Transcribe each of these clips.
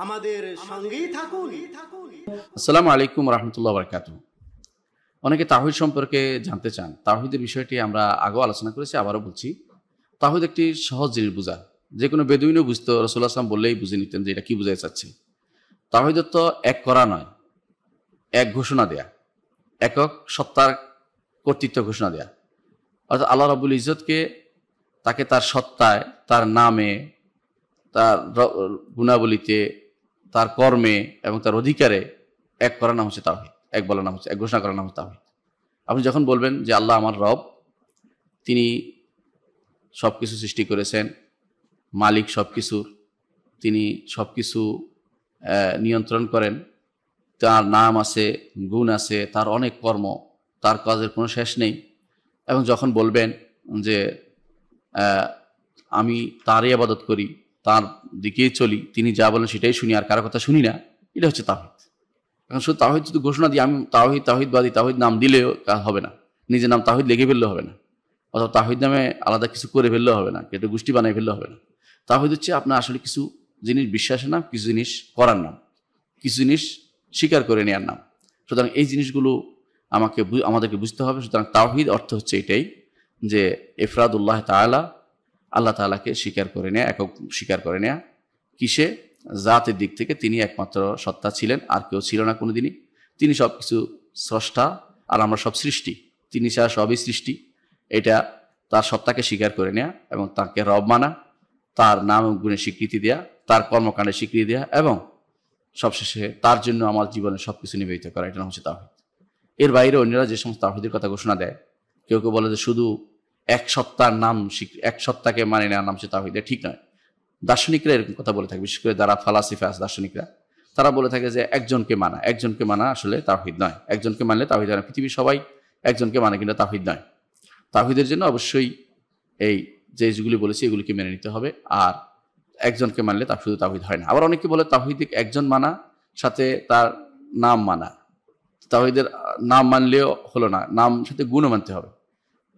আমাদের সঙ্গেই থাকুন। আসসালামু আলাইকুম রহমতুল্লাহ বারকাতুহ। অনেকে তাওহীদ সম্পর্কে জানতে চান। তাওহীদের বিষয়টি আমরা আগেও আলোচনা করেছি, আবারও বলছি। তাওহীদ একটি সহজ জিনিস বোঝা, যে কোনো বেদুইনও বুঝতো, রাসূলুল্লাহ সাল্লাল্লাহু আলাইহি ওয়াসাল্লাম বললেই বুঝে নিতেন যে এটা কি বোঝাতে চাচ্ছে। তাওহীদ তো এক করা নয়, এক ঘোষণা দেয়া, একক সত্তার কর্তৃত্ব ঘোষণা দেয়া। অর্থাৎ আল্লাহ রাব্বুল ইজ্জতকে তাকে তার সত্তায়, তার নামে, তার গুণাবলিতে, তার কর্মে এবং তার অধিকারে এক করার নাম হচ্ছে তাওহীদ। এক বলার নাম হচ্ছে, এক ঘোষণা করার নাম হচ্ছে তাওহীদ। আপনি যখন বলবেন যে আল্লাহ আমার রব, তিনি সব কিছু সৃষ্টি করেছেন, মালিক সব কিছুর, তিনি সব কিছু নিয়ন্ত্রণ করেন, তার নাম আছে, গুণ আছে, তার অনেক কর্ম, তার কাজের কোনো শেষ নেই। এবং যখন বলবেন যে আমি তারই ইবাদত করি, তার দিকেই চলি, তিনি যা বলেন সেটাই শুনি, আর কারো কথা শুনি না, এটা হচ্ছে তাওহীদ। এখন শুধু তাওহীদ যদি ঘোষণা দিই, আমি তাওহীদবাদী, তাওহীদ নাম দিলেও হবে না, নিজের নাম তাওহীদ লিখে ফেললেও হবে না, অথবা তাওহীদ নামে আলাদা কিছু করে ফেললেও হবে না, একটা গোষ্ঠী বানিয়ে ফেললেও হবে না। তাওহীদ হচ্ছে আপনার আসলে কিছু জিনিস বিশ্বাসের নাম, কিছু জিনিস করার নাম, কিছু জিনিস স্বীকার করে নেওয়ার নাম। সুতরাং এই জিনিসগুলো আমাদেরকে বুঝতে হবে। সুতরাং তাওহীদ অর্থ হচ্ছে এটাই, যে ইফরাদুল্লাহ তাআলা, আল্লাহ তাআলাকে স্বীকার করে নেয়া, একক স্বীকার করে নেয়া। কিসে? জাতের দিক থেকে তিনি একমাত্র সত্তা ছিলেন, আর কেউ ছিল না কোনোদিনই। তিনি সব কিছু স্রষ্টা, আর আমরা সব সৃষ্টি, তিনি ছাড়া সবই সৃষ্টি। এটা তার সত্তাকে স্বীকার করে নেয়া এবং তাকে রব মানা, তার নাম গুণে স্বীকৃতি দেয়া, তার কর্মকাণ্ডে স্বীকৃতি দেয়া, এবং সবশেষে তার জন্য আমার জীবনে সবকিছু নিবেদিত করা, এটা হচ্ছে তাওহীদ। এর বাইরে অন্যরা যে সমস্ত তাওহীদের কথা ঘোষণা দেয়, কেউ কেউ বলে যে শুধু এক সত্তার নাম, এক সত্তাকে মানে নেওয়ার নাম হচ্ছে তাওহীদ। ঠিক নয়। দার্শনিকরা এরকম কথা বলে থাকে, বিশেষ করে যারা ফালাসিফা আছে, দার্শনিকরা, তারা বলে থাকে যে একজনকে মানা আসলে তাওহীদ নয়। একজনকে মানলে তাওহীদ হয় না। পৃথিবীর সবাই একজনকে মানে, কিন্তু তাওহীদ নয়। তাওহীদের জন্য অবশ্যই এই যেগুলি বলেছি এগুলিকে মেনে নিতে হবে, আর একজনকে মানলে তা শুধু তাওহীদ হয় না। আবার অনেকে বলে তাওহীদ একজন মানা, সাথে তার নাম মানা। তাওহীদের নাম মানলেও হলো না, নাম সাথে গুণও মানতে হবে।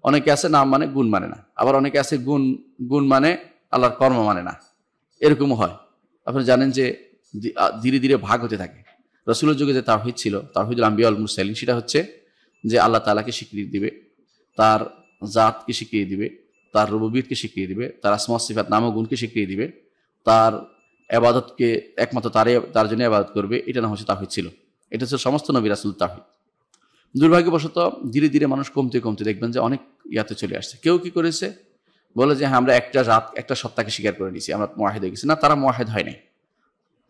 অনেকে আছে নাম মানে, গুণ মানে না। আবার অনেকে আছে গুণ মানে, আল্লাহর কর্ম মানে না। এরকমও হয়। আপনি জানেন যে ধীরে ধীরে ভাগ হতে থাকে। রাসূলের যুগে যে তাওহীদ ছিল, তাওহীদুল আম্বিয়া ওয়াল মুরসালিন, সেটা হচ্ছে যে আল্লাহ তাআলাকে স্বীকৃতি দিবে, তার জাতকে স্বীকৃতি দিবে, তার রুবুবিয়তকে স্বীকৃতি দিবে, তার আসমা ওয়াস সিফাত নাম ও গুণকে স্বীকৃতি দিবে, তার ইবাদতকে একমাত্র তার জন্য ইবাদত করবে। এটা না হচ্ছে তাওহীদ ছিল। এটা হচ্ছে সমস্ত নবী রাসূল তাওহীদ। দুর্ভাগ্যবশত ধীরে ধীরে মানুষ কমতে দেখবেন যে অনেক ইয়াতে চলে আসছে। কেউ কি করেছে, বলে যে হ্যাঁ আমরা একটা সত্তাকে স্বীকার করে নিয়েছি, আমরা মুওয়াহিদ হয়ে গেছি। না, তারা মুওয়াহিদ হয় নাই,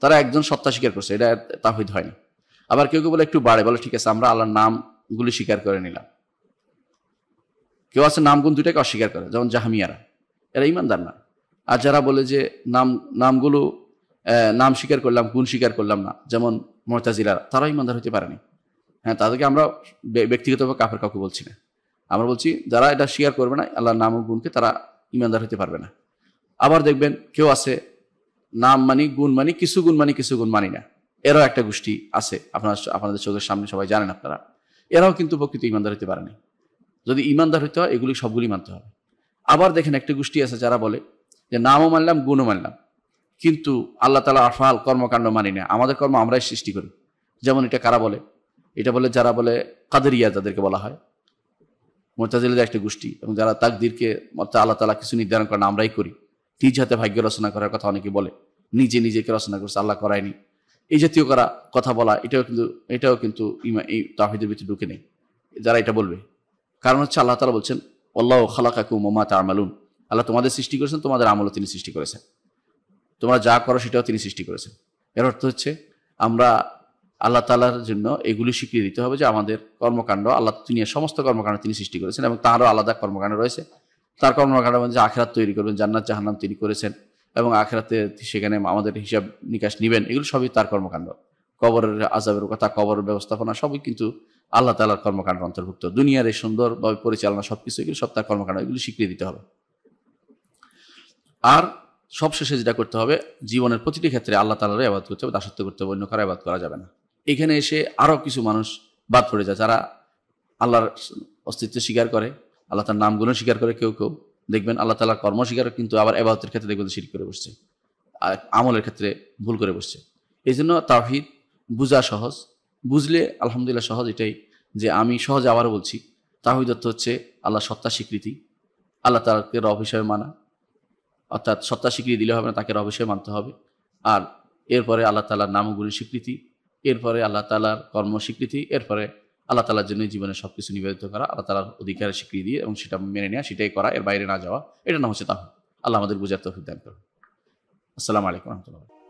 তারা একজন সত্তা স্বীকার করছে, এটা তাওহীদ হয়নি। আবার কেউ বলে একটু বাড়ে, বলে ঠিক আছে আমরা আল্লাহর নামগুলি স্বীকার করে নিলাম। কেউ আছে নামগুণ দুটাকে অস্বীকার করে, যেমন জাহমিয়ারা, এরা ইমানদার না। আর যারা বলে যে নামগুলো নাম স্বীকার করলাম, গুণ স্বীকার করলাম না, যেমন মুতাজিলারা, তারাও ইমানদার হতে পারেনি। হ্যাঁ, তাদেরকে আমরা ব্যক্তিগতভাবে কাফের কাউকে বলছি না, আমরা বলছি যারা এটা স্বীকার করবে না আল্লাহর নাম ও গুণকে, তারা ইমানদার হতে পারবে না। আবার দেখবেন কেউ আছে নাম মানি, গুণ মানি, কিছু গুণ মানি না, এরাও একটা গোষ্ঠী আছে, আপনাদের চোখের সামনে সবাই জানেন আপনারা। এরাও কিন্তু প্রকৃত ইমানদার হতে পারেনি। যদি ইমানদার হতে হয় এগুলি সবগুলি মানতে হবে। আবার দেখেন একটা গোষ্ঠী আছে যারা বলে যে নামও মানলাম, গুণও মানলাম, কিন্তু আল্লাহ তাআলা আফআল কর্মকাণ্ড মানি না, আমাদের কর্ম আমরাই সৃষ্টি করি। যেমন এটা কারা বলে? এটা বলে যারা বলে কাদেরিয়া, যাদেরকে বলা হয় মুতাজিলাদের একটা গোষ্ঠী, এবং যারা তাকদীরকে আল্লাহ তাআলা কিছু নির্ধারণ করেন আমরাই করি। নিজ হাতে ভাগ্য রচনা করার কথা অনেকে বলে, নিজেকে রচনা করছে, আল্লাহ করায়নি, এই জাতীয় কথা বলা, এটাও কিন্তু এই তাওহীদের ভিতরে ঢুকে নেই যারা এটা বলবে। কারণ হচ্ছে আল্লাহ তাআলা বলছেন আল্লাহু খালাকাকুম ওয়া মা তা'মালুন, আল্লাহ তোমাদের সৃষ্টি করেছেন, তোমাদের আমলও তিনি সৃষ্টি করেছেন, তোমরা যা করো সেটাও তিনি সৃষ্টি করেছেন। এর অর্থ হচ্ছে আমরা আল্লাহ তাআলার জন্য এগুলি স্বীকৃতি দিতে হবে যে আমাদের কর্মকাণ্ড, আল্লাহ দুনিয়ার সমস্ত কর্মকাণ্ড তিনি সৃষ্টি করেছেন, এবং তাঁরও আলাদা কর্মকাণ্ড রয়েছে। তার কর্মকাণ্ডের মধ্যে আখিরাত তৈরি করবেন, জান্নাত জাহান্নাম তিনি করেছেন, এবং আখিরাতে সেখানে আমাদের হিসাব নিকাশ নিবেন, এগুলো সবই তার কর্মকাণ্ড। কবরের আযাবের কথা, কবরের ব্যবস্থাপনা সবই কিন্তু আল্লাহ তাআলার কর্মকাণ্ডের অন্তর্ভুক্ত। দুনিয়ার এই সুন্দরভাবে পরিচালনা সবকিছু, এগুলো সব তার কর্মকাণ্ড, এগুলো স্বীকৃতি দিতে হবে। আর সবশেষে যেটা করতে হবে, জীবনের প্রতিটি ক্ষেত্রে আল্লাহ তাআলার ইবাদত করতে হবে, দাসত্ব করতে হবে, অন্য কারো ইবাদত করা যাবে না। এখানে এসে আরও কিছু মানুষ বাদ পড়ে যায়, যারা আল্লাহর অস্তিত্ব স্বীকার করে, আল্লাহ তার নামগুলো স্বীকার করে। কেউ দেখবেন আল্লাহ তাআলার কর্ম স্বীকার, কিন্তু আবার ইবাদতের ক্ষেত্রে দেখবেন শিরক করে বসছে। আমলের ক্ষেত্রে ভুল করে বসছে। এই জন্য তাওহীদ বুঝা সহজ, বুঝলে আলহামদুলিল্লাহ সহজ এটাই যে আমি সহজে আবারও বলছি, তাওহীদ অর্থ হচ্ছে আল্লাহ সত্তা স্বীকৃতি, আল্লাহ তাকে রব হিসেবে মানা, অর্থাৎ সত্তা স্বীকৃতি দিলে হবে না, তাকে রব হিসেবে মানতে হবে। আর এরপরে আল্লাহ তাআলার নাম ও গুণের স্বীকৃতি, এরপরে আল্লাহ তাআলার কর্ম স্বীকৃতি, এরপরে আল্লাহ তাআলার জন্য জীবনের সবকিছু নিবেদিত করা, আল্লাহ তাআলার অধিকারের স্বীকৃতি দিয়ে এবং সেটা মেনে নেওয়া, সেটাই করা, এর বাইরে না যাওয়া, এটা নাম হচ্ছে তাওহীদ। আল্লাহ আমাদের বুঝার তৌফিক দান করুন। আসসালামু আলাইকুম ওয়া রাহমাতুল্লাহ।